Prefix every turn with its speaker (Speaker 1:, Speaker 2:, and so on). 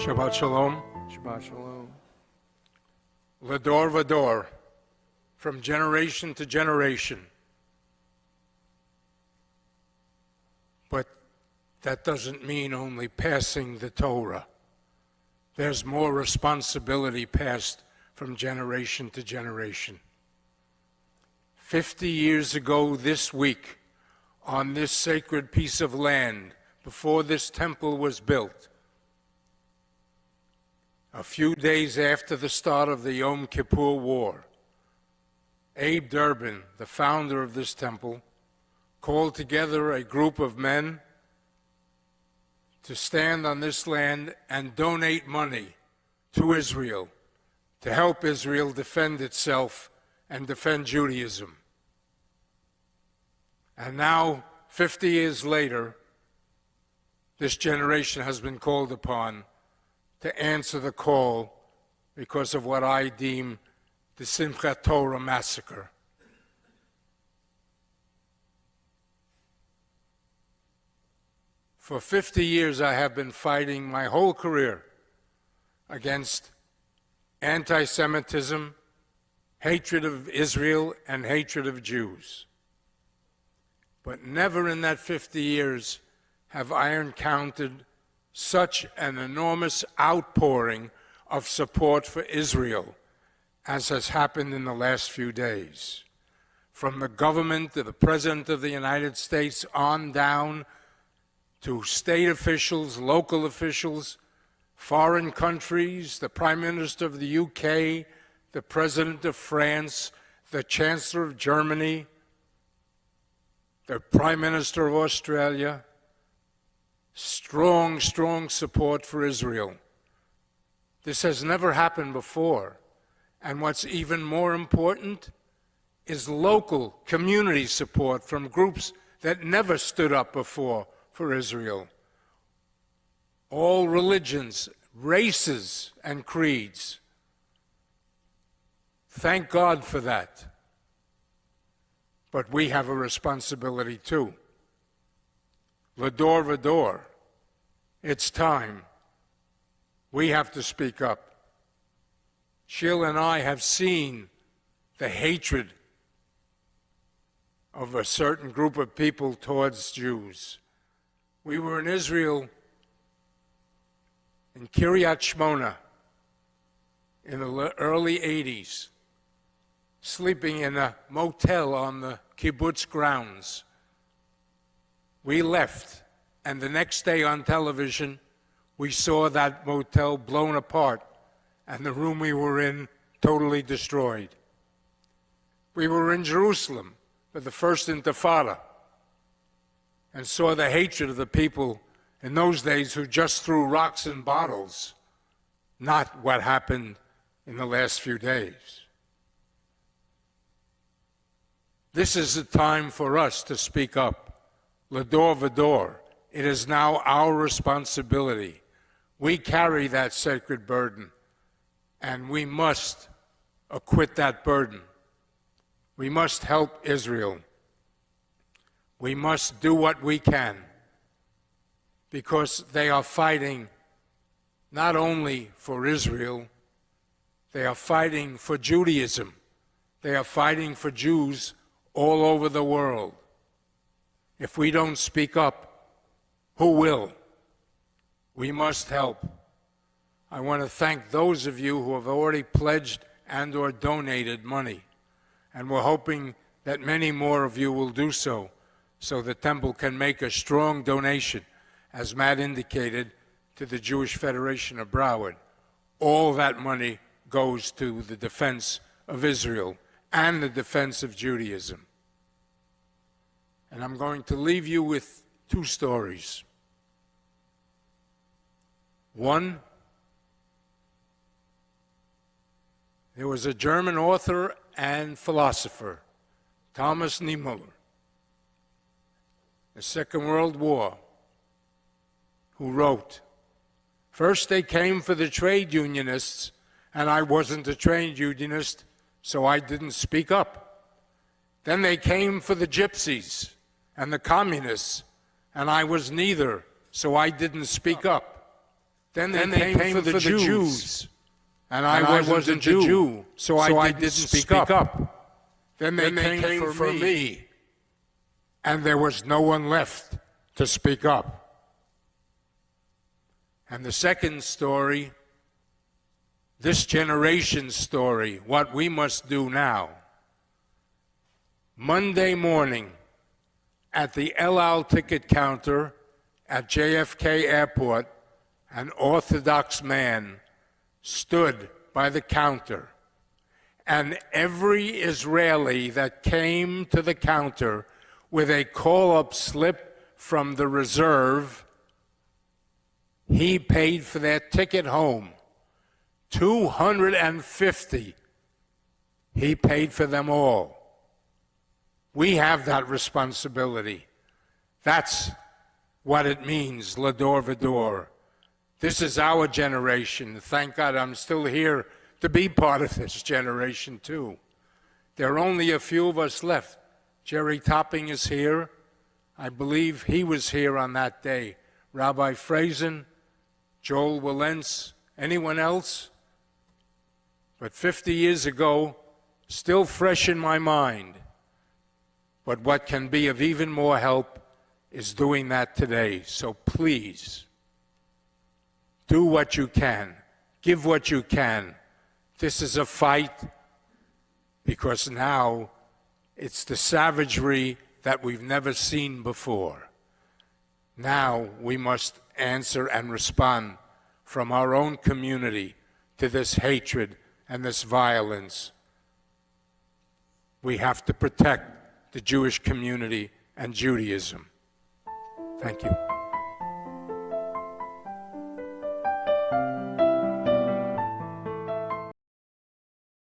Speaker 1: Shabbat Shalom.
Speaker 2: Shabbat Shalom.
Speaker 1: Lador Vador, from generation to generation. But that doesn't mean only passing the Torah. There's more responsibility passed from generation to generation. 50 years ago this week, on this sacred piece of land, before this temple was built, a few days after the start of the Yom Kippur War, Abe Durbin, the founder of this temple, called together a group of men to stand on this land and donate money to Israel to help Israel defend itself and defend Judaism. And now, 50 years later, this generation has been called upon to answer the call because of what I deem the Simchat Torah massacre. For 50 years I have been fighting my whole career against anti-Semitism, hatred of Israel, and hatred of Jews. But never in that 50 years have I encountered such an enormous outpouring of support for Israel as has happened in the last few days. From the government to the President of the United States on down to state officials, local officials, foreign countries, the Prime Minister of the UK, the President of France, the Chancellor of Germany, the Prime Minister of Australia. Strong, strong support for Israel. This has never happened before. And what's even more important is local community support from groups that never stood up before for Israel. All religions, races, and creeds. Thank God for that. But we have a responsibility too. Lador Vador, it's time. We have to speak up. Sheil and I have seen the hatred of a certain group of people towards Jews. We were in Israel, in Kiryat Shmona, in the early 80s, sleeping in a motel on the kibbutz grounds. We left, and the next day on television, we saw that motel blown apart and the room we were in totally destroyed. We were in Jerusalem for the first Intifada and saw the hatred of the people in those days who just threw rocks and bottles, not what happened in the last few days. This is the time for us to speak up. Lador Vador, it is now our responsibility. We carry that sacred burden, and we must acquit that burden. We must help Israel. We must do what we can, because they are fighting not only for Israel, they are fighting for Judaism. They are fighting for Jews all over the world. If we don't speak up, who will? We must help. I want to thank those of you who have already pledged and or donated money. And we're hoping that many more of you will do so the temple can make a strong donation, as Matt indicated, to the Jewish Federation of Broward. All that money goes to the defense of Israel and the defense of Judaism. And I'm going to leave you with two stories. One, there was a German author and philosopher, Thomas Niemöller, the Second World War, who wrote, "First they came for the trade unionists, and I wasn't a trade unionist, so I didn't speak up. Then they came for the gypsies and the communists, and I was neither, so I didn't speak up. Then they came for the Jews. And I wasn't a Jew, so I didn't speak up. Then they came for me. And there was no one left to speak up. And the second story, this generation's story, what we must do now. Monday morning, at the El Al ticket counter at JFK Airport, an Orthodox man stood by the counter, and every Israeli that came to the counter with a call-up slip from the reserve, he paid for their ticket home. 250. He paid for them all. We have that responsibility. That's what it means, Lador Vador. This is our generation. Thank God I'm still here to be part of this generation too. There are only a few of us left. Jerry Topping is here. I believe he was here on that day. Rabbi Frazen, Joel Walentz, anyone else? But 50 years ago, still fresh in my mind. But what can be of even more help is doing that today. So please, do what you can. Give what you can. This is a fight because now it's the savagery that we've never seen before. Now we must answer and respond from our own community to this hatred and this violence. We have to protect the Jewish community and Judaism. Thank you.